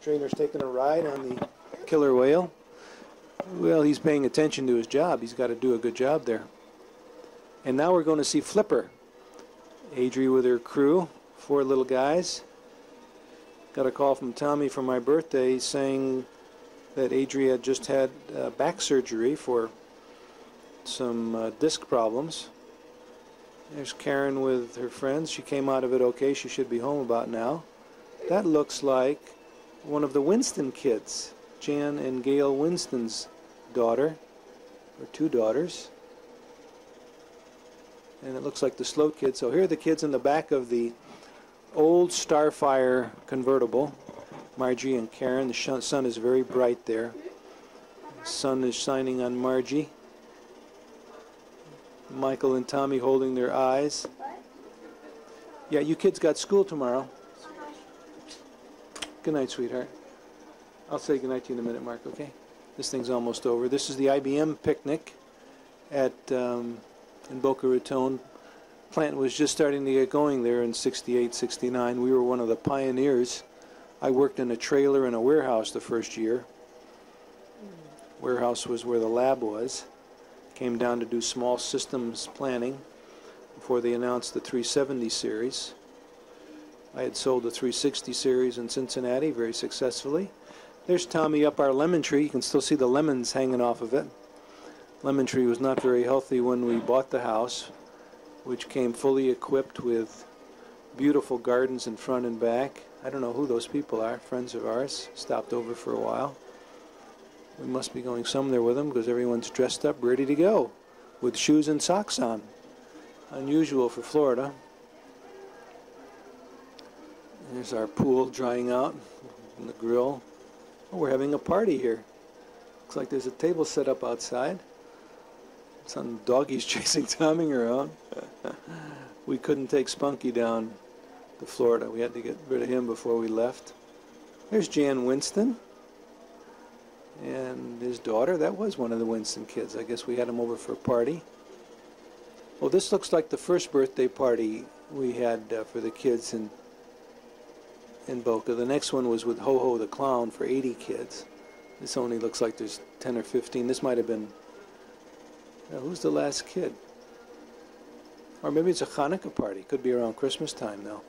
Trainer's taking a ride on the killer whale. Well, he's paying attention to his job. He's got to do a good job there. And now we're going to see Flipper. Adrie with her crew, 4 little guys. Got a call from Tommy for my birthday saying that Adrie had just had back surgery for some disc problems. There's Karen with her friends. She came out of it okay. She should be home about now. That looks like one of the Winston kids, Jan and Gail Winston's daughter, or 2 daughters. And it looks like the Sloat kids. So here are the kids in the back of the old Starfire convertible. Margie and Karen. The sun is very bright there. The sun is shining on Margie. Michael and Tommy holding their eyes. Yeah, you kids got school tomorrow. Good night, sweetheart. I'll say good night to you in a minute, Mark, okay? This thing's almost over. This is the IBM picnic at in Boca Raton. Plant was just starting to get going there in 68, 69. We were one of the pioneers. I worked in a trailer in a warehouse the first year. Warehouse was where the lab was. Came down to do small systems planning before they announced the 370 series. I had sold the 360 series in Cincinnati very successfully. There's Tommy up our lemon tree. You can still see the lemons hanging off of it. Lemon tree was not very healthy when we bought the house, which came fully equipped with beautiful gardens in front and back. I don't know who those people are, friends of ours. Stopped over for a while. We must be going somewhere with them because everyone's dressed up, ready to go, with shoes and socks on. Unusual for Florida. There's our pool drying out and the grill. Oh, we're having a party here. Looks like there's a table set up outside. Some doggies chasing Tommy around. We couldn't take Spunky down to Florida. We had to get rid of him before we left. There's Jan Winston and his daughter. That was one of the Winston kids. I guess we had him over for a party. Well, this looks like the first birthday party we had for the kids in Boca. The next one was with Ho-Ho the Clown for 80 kids. This only looks like there's 10 or 15. This might have been... who's the last kid? Or maybe it's a Hanukkah party. Could be around Christmas time now.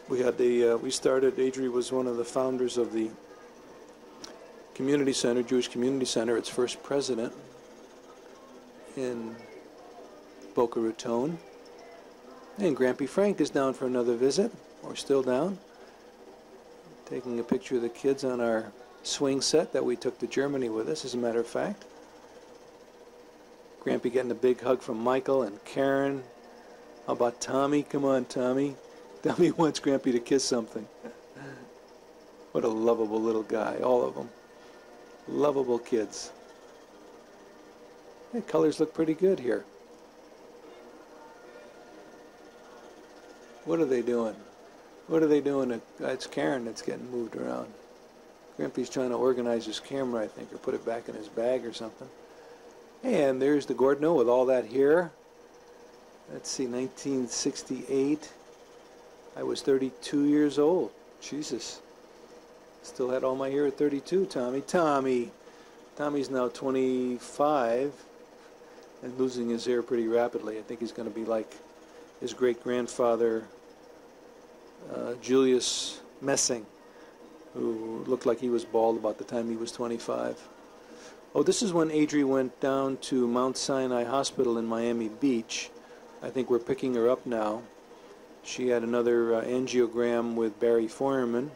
We had we started, Adrie was one of the founders of the Community Center, Jewish Community Center, its first president in Boca Raton. And Grampy Frank is down for another visit, or still down. Taking a picture of the kids on our swing set that we took to Germany with us, as a matter of fact. Grampy getting a big hug from Michael and Karen. How about Tommy? Come on, Tommy. Tommy wants Grampy to kiss something. What a lovable little guy, all of them. Lovable kids. The colors look pretty good here. What are they doing? What are they doing? It's Karen that's getting moved around. Grampy's trying to organize his camera, I think, or put it back in his bag or something. And there's the Gordno with all that hair. Let's see, 1968. I was 32 years old. Jesus. Still had all my hair at 32, Tommy. Tommy's now 25 and losing his hair pretty rapidly. I think he's going to be like his great-grandfather, Julius Messing, who looked like he was bald about the time he was 25. Oh, this is when Adrie went down to Mount Sinai Hospital in Miami Beach. I think we're picking her up now. She had another angiogram with Barry Foreman,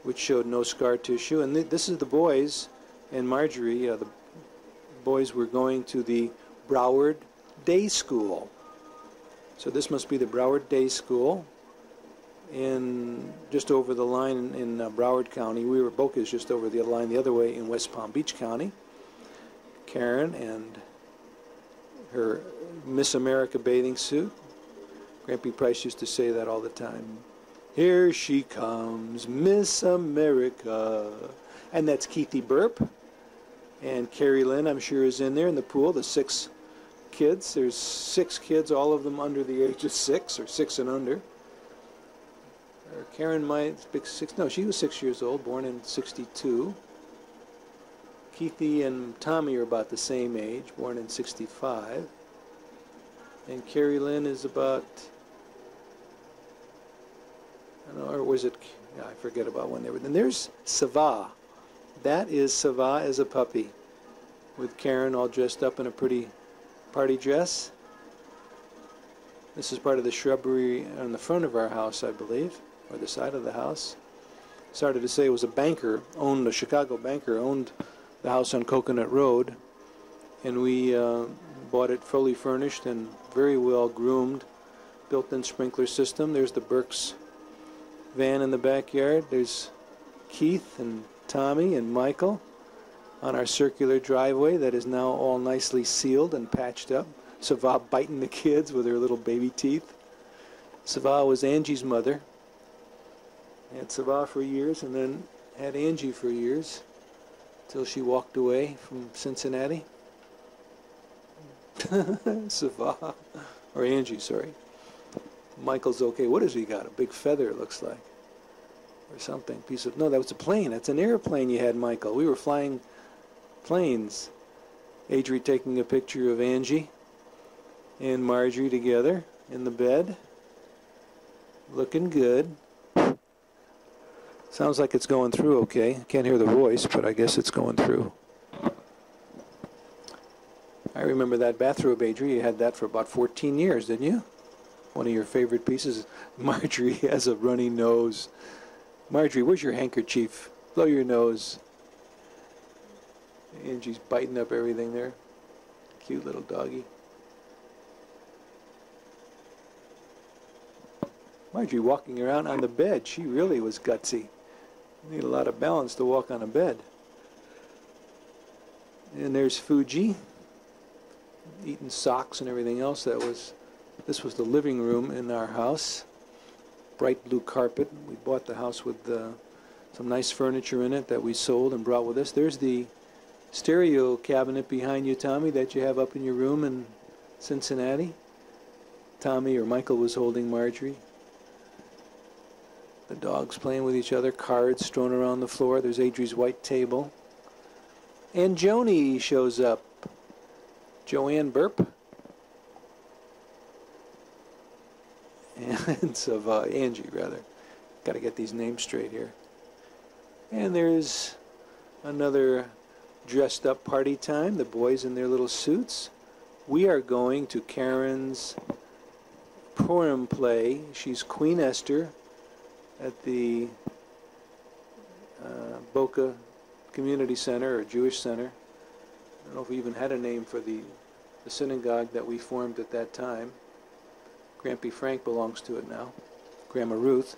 which showed no scar tissue. And this is the boys and Marjorie. The boys were going to the Broward Day School. So this must be the Broward Day School in just over the line in Broward County. Boca's just over the line the other way in West Palm Beach County. Karen and her Miss America bathing suit. Grampy Price used to say that all the time. Here she comes, Miss America. And that's Keithy Burp. And Carrie Lynn, I'm sure, is in there in the pool. The 6 kids. There's 6 kids, all of them under the age of 6 or 6 and under. Karen might be no, she was 6 years old, born in '62. Keithy and Tommy are about the same age, born in '65. And Carrie Lynn is about, I don't know, or was it, yeah, I forget about when they were. Then there's Sava. That is Sava as a puppy, with Karen all dressed up in a pretty party dress. This is part of the shrubbery on the front of our house, I believe, or the side of the house. Started to say it was a banker, owned a Chicago banker, owned the house on Coconut Road, and we bought it fully furnished and very well groomed, built-in sprinkler system. There's the Burke's van in the backyard. There's Keith and Tommy and Michael on our circular driveway that is now all nicely sealed and patched up. Sava biting the kids with her little baby teeth. Sava was Angie's mother. Had Sava for years and then had Angie for years till she walked away from Cincinnati. Sava, or Angie, sorry. Michael's okay. What has he got? A big feather, it looks like. Or something. Piece of, no, that was a plane. That's an airplane you had, Michael. We were flying planes. Adrie taking a picture of Angie and Marjorie together in the bed. Looking good. Sounds like it's going through okay. Can't hear the voice, but I guess it's going through. I remember that bathrobe, Adrie. You had that for about 14 years, didn't you? One of your favorite pieces. Marjorie has a runny nose. Marjorie, where's your handkerchief? Blow your nose. Angie's biting up everything there. Cute little doggy. Marjorie walking around on the bed. She really was gutsy. Need a lot of balance to walk on a bed. And there's Fuji eating socks and everything else. This was the living room in our house. Bright blue carpet. We bought the house with some nice furniture in it that we sold and brought with us. There's the stereo cabinet behind you, Tommy, that you have up in your room in Cincinnati. Tommy or Michael was holding Marjorie. The dogs playing with each other, cards strewn around the floor. There's Adrie's white table. And Joni shows up. Joanne Burp. And so, Angie, rather. Got to get these names straight here. And there's another dressed up party time. The boys in their little suits. We are going to Karen's Purim play. She's Queen Esther at the Boca Community Center or Jewish Center. I don't know if we even had a name for the synagogue that we formed at that time. Grampy Frank belongs to it now. Grandma Ruth.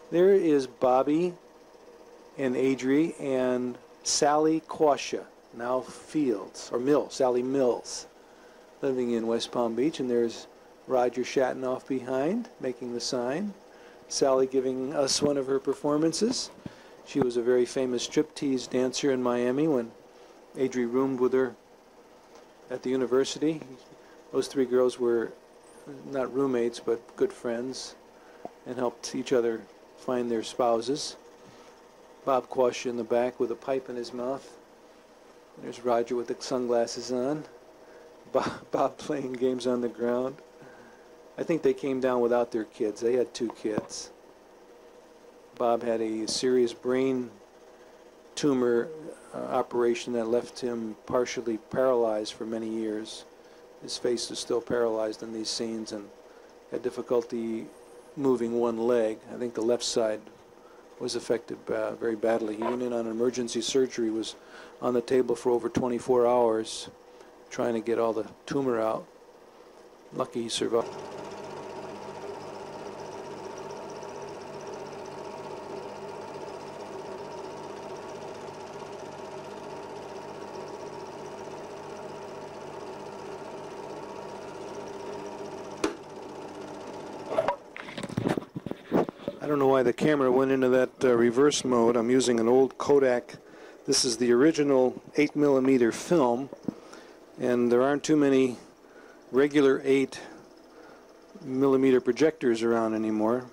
There is Bobby and Adrie and Sally Quasha, now Fields, or Mills, Sally Mills, living in West Palm Beach. And there's Roger Shatnoff behind, making the sign. Sally giving us one of her performances. She was a very famous striptease dancer in Miami when Adrie roomed with her at the university. Those three girls were not roommates, but good friends, and helped each other find their spouses. Bob Quasha in the back with a pipe in his mouth. There's Roger with the sunglasses on. Bob playing games on the ground. I think they came down without their kids. They had 2 kids. Bob had a serious brain tumor operation that left him partially paralyzed for many years. His face is still paralyzed in these scenes and had difficulty moving one leg. I think the left side was affected very badly. He went in on emergency surgery, was on the table for over 24 hours trying to get all the tumor out. Lucky he survived. I don't know why the camera went into that reverse mode. I'm using an old Kodak. This is the original 8mm film, and there aren't too many regular 8mm projectors around anymore.